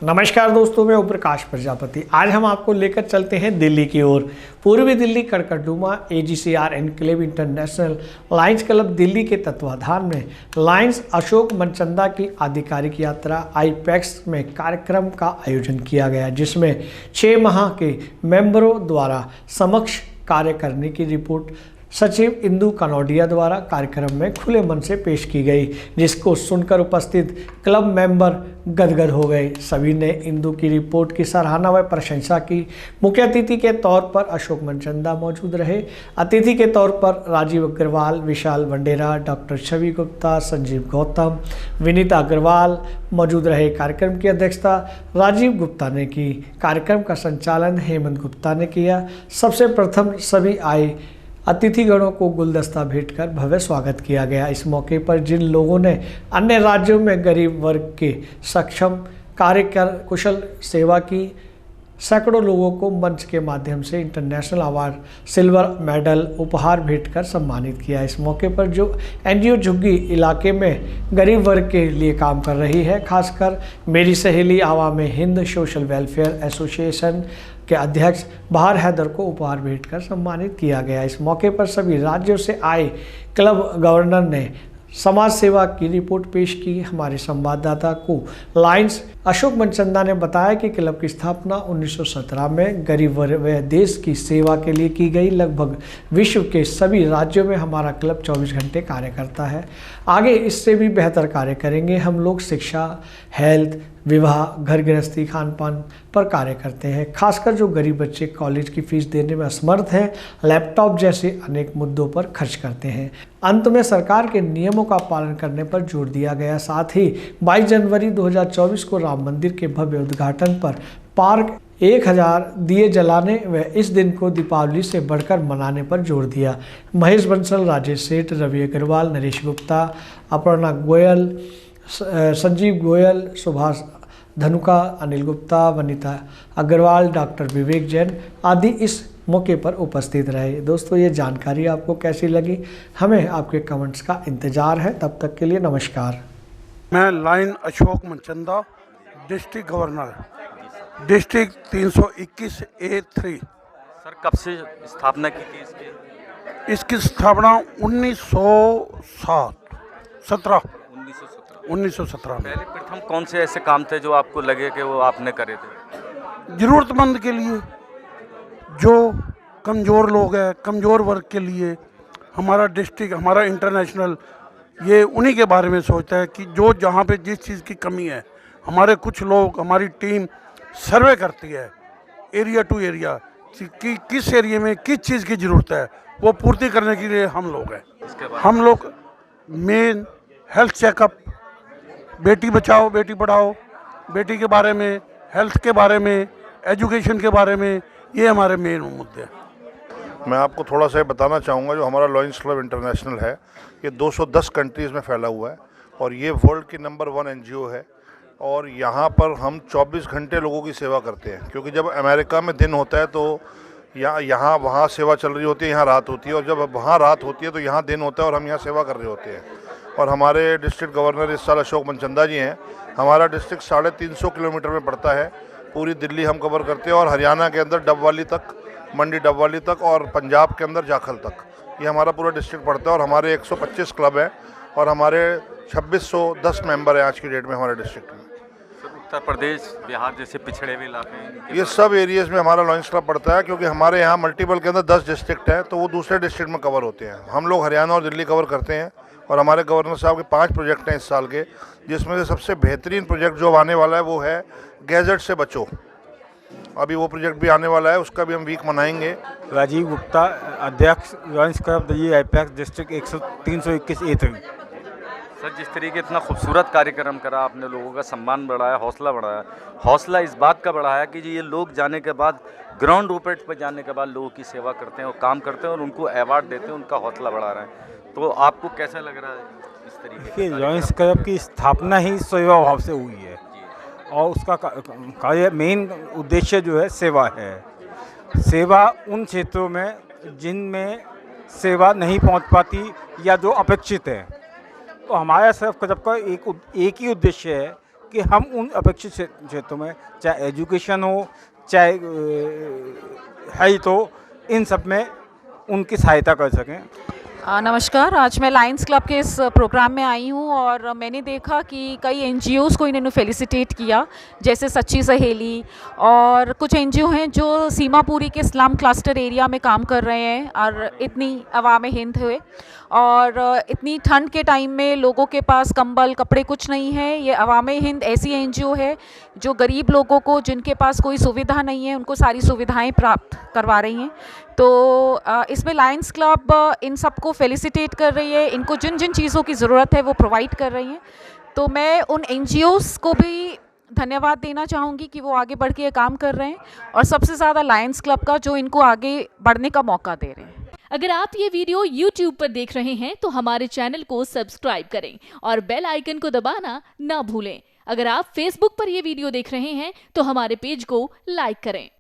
नमस्कार दोस्तों, मैं ओम प्रकाश प्रजापति। आज हम आपको लेकर चलते हैं दिल्ली की ओर। पूर्वी Delhi Karkardooma AGCR enclave international Lions Club Delhi के तत्वाधान में लायंस अशोक मनचंदा की आधिकारिक यात्रा आईपैक्स में कार्यक्रम का आयोजन किया गया, जिसमें 6 माह के मेंबरों द्वारा समक्ष कार्य करने की रिपोर्ट सचिव इंदु कनौडिया द्वारा कार्यक्रम में खुले मन से पेश की गई, जिसको सुनकर उपस्थित क्लब मेंबर गदगद हो गए। सभी ने इंदु की रिपोर्ट की सराहना व प्रशंसा की। मुख्य अतिथि के तौर पर अशोक मनचंदा मौजूद रहे। अतिथि के तौर पर राजीव अग्रवाल, विशाल वंडेरा, डॉक्टर छवि गुप्ता, संजीव गौतम, विनीता अग्रवाल मौजूद रहे। कार्यक्रम की अध्यक्षता राजीव गुप्ता ने की। कार्यक्रम का संचालन हेमंत गुप्ता ने किया। सबसे प्रथम सभी आए अतिथिगणों को गुलदस्ता भेंटकर भव्य स्वागत किया गया। इस मौके पर जिन लोगों ने अन्य राज्यों में गरीब वर्ग के सक्षम कार्य कर कुशल सेवा की, सैकड़ों लोगों को मंच के माध्यम से इंटरनेशनल अवार्ड, सिल्वर मेडल उपहार भेंटकर सम्मानित किया। इस मौके पर जो NGO झुग्गी इलाके में गरीब वर्ग के लिए काम कर रही है, खासकर मेरी सहेली आवाम हिंद सोशल वेलफेयर एसोसिएशन के अध्यक्ष बहार हैदर को उपहार भेंटकर सम्मानित किया गया। इस मौके पर सभी राज्यों से आए क्लब गवर्नर ने समाज सेवा की रिपोर्ट पेश की। हमारे संवाददाता को लायंस अशोक मनचंदा ने बताया कि क्लब की स्थापना 1917 में गरीब वर्ग व देश की सेवा के लिए की गई। लगभग विश्व के सभी राज्यों में हमारा क्लब 24 घंटे कार्य करता है। आगे इससे भी बेहतर कार्य करेंगे। हम लोग शिक्षा, हेल्थ, विवाह, घर गृहस्थी, खान पान पर कार्य करते हैं। खासकर जो गरीब बच्चे कॉलेज की फीस देने में असमर्थ हैं, लैपटॉप जैसे अनेक मुद्दों पर खर्च करते हैं। अंत में सरकार के नियमों का पालन करने पर जोर दिया गया। साथ ही 22 जनवरी 2024 को राम मंदिर के भव्य उद्घाटन पर पार्क 1000 दिए जलाने व इस दिन को दीपावली से बढ़कर मनाने पर जोर दिया। महेश बंसल, राजेश सेठ, रवि अग्रवाल, नरेश गुप्ता, अपर्णा गोयल, संजीव गोयल, सुभाष धनुका, अनिल गुप्ता, वनिता अग्रवाल, डॉक्टर विवेक जैन आदि इस मौके पर उपस्थित रहे। दोस्तों, ये जानकारी आपको कैसी लगी? हमें आपके कमेंट्स का इंतज़ार है। तब तक के लिए नमस्कार। मैं lion Ashok Manchanda, district governor, district 321A3। Sir, कब से स्थापना की थी इसकी स्थापना 1917 में। पहले प्रथम कौन से ऐसे काम थे जो आपको लगे कि वो आपने करे थे? ज़रूरतमंद के लिए, जो कमज़ोर लोग हैं, कमज़ोर वर्ग के लिए हमारा डिस्ट्रिक्ट, हमारा इंटरनेशनल ये उन्हीं के बारे में सोचता है कि जो जहाँ पे जिस चीज़ की कमी है, हमारे कुछ लोग, हमारी टीम सर्वे करती है एरिया टू एरिया कि किस एरिया में किस चीज़ की ज़रूरत है, वो पूर्ति करने के लिए हम लोग हैं। हम लोग main health checkup, Beti Bachao Beti Padhao, बेटी के बारे में, हेल्थ के बारे में, एजुकेशन के बारे में, ये हमारे मेन मुद्दे हैं। मैं आपको थोड़ा सा बताना चाहूँगा, जो हमारा लायंस क्लब इंटरनेशनल है, ये 210 कंट्रीज़ में फैला हुआ है और ये वर्ल्ड की नंबर 1 NGO है। और यहाँ पर हम 24 घंटे लोगों की सेवा करते हैं, क्योंकि जब अमेरिका में दिन होता है तो यहाँ वहाँ सेवा चल रही होती है, यहाँ रात होती है, और जब वहाँ रात होती है तो यहाँ दिन होता है और हम यहाँ सेवा कर रहे होते हैं। और हमारे डिस्ट्रिक्ट गवर्नर इस साल अशोक मनचंदा जी हैं। हमारा डिस्ट्रिक्ट 350 किलोमीटर में पड़ता है। पूरी दिल्ली हम कवर करते हैं और हरियाणा के अंदर डबवाली तक, मंडी डबवाली तक, और पंजाब के अंदर जाखल तक, ये हमारा पूरा डिस्ट्रिक्ट पड़ता है। और हमारे 125 क्लब हैं और हमारे 2610 मेंबर हैं आज की डेट में हमारे डिस्ट्रिक्ट में। उत्तर प्रदेश, बिहार जैसे पिछड़े हुए इलाके, ये सब एरियाज़ में हमारा लायंस क्लब पड़ता है, क्योंकि हमारे यहाँ मल्टीपल के अंदर 10 डिस्ट्रिक्ट हैं, तो वो दूसरे डिस्ट्रिक्ट में कवर होते हैं। हम लोग हरियाणा और दिल्ली कवर करते हैं। और हमारे गवर्नर साहब के 5 प्रोजेक्ट हैं इस साल के, जिसमें से सबसे बेहतरीन प्रोजेक्ट जो आने वाला है वो है गैजेट से बचो। अभी वो प्रोजेक्ट भी आने वाला है, उसका भी हम वीक मनाएंगे। राजीव गुप्ता, अध्यक्ष Lions Club Delhi IPACS district 321A3। Sir, जिस तरीके इतना खूबसूरत कार्यक्रम करा आपने, लोगों का सम्मान बढ़ाया, हौसला बढ़ाया। हौसला इस बात का बढ़ाया कि ये लोग जाने के बाद, ग्राउंड रूपेट पर जाने के बाद लोगों की सेवा करते हैं और काम करते हैं और उनको अवार्ड देते हैं, उनका हौसला बढ़ा रहे हैं। तो आपको कैसा लग रहा है इस तरीके देखिए, लायंस क्लब की स्थापना ही सेवा भाव से हुई है और उसका कार्य, मेन उद्देश्य जो है सेवा है। सेवा उन क्षेत्रों में जिनमें सेवा नहीं पहुंच पाती या जो अपेक्षित है। तो हमारा सिर्फ क्लब का एक ही उद्देश्य है कि हम उन अपेक्षित क्षेत्रों में, चाहे एजुकेशन हो, चाहे हेल्थ हो, इन सब में उनकी सहायता कर सकें। नमस्कार, आज मैं लायंस क्लब के इस प्रोग्राम में आई हूँ और मैंने देखा कि कई एनजीओज़ को इन्होंने फेलिसिटेट किया, जैसे सच्ची सहेली और कुछ एनजीओ हैं जो सीमापुरी के स्लम क्लस्टर एरिया में काम कर रहे हैं और इतनी अवाम हिंद हुए और इतनी ठंड के टाइम में लोगों के पास कंबल कपड़े कुछ नहीं है। ये अवाम हिंद ऐसी एनजीओ है जो गरीब लोगों को, जिनके पास कोई सुविधा नहीं है, उनको सारी सुविधाएं प्राप्त करवा रही हैं। तो इसमें लायंस क्लब इन सबको फेलिसिटेट कर रही है, इनको जिन जिन चीज़ों की ज़रूरत है वो प्रोवाइड कर रही हैं। तो मैं उन एनजीओज़ को भी धन्यवाद देना चाहूँगी कि वो आगे बढ़ के ये काम कर रहे हैं और सबसे ज़्यादा लायंस क्लब का जो इनको आगे बढ़ने का मौका दे रहे हैं। अगर आप ये वीडियो YouTube पर देख रहे हैं तो हमारे चैनल को सब्सक्राइब करें और बेल आइकन को दबाना ना भूलें। अगर आप Facebook पर ये वीडियो देख रहे हैं तो हमारे पेज को लाइक करें।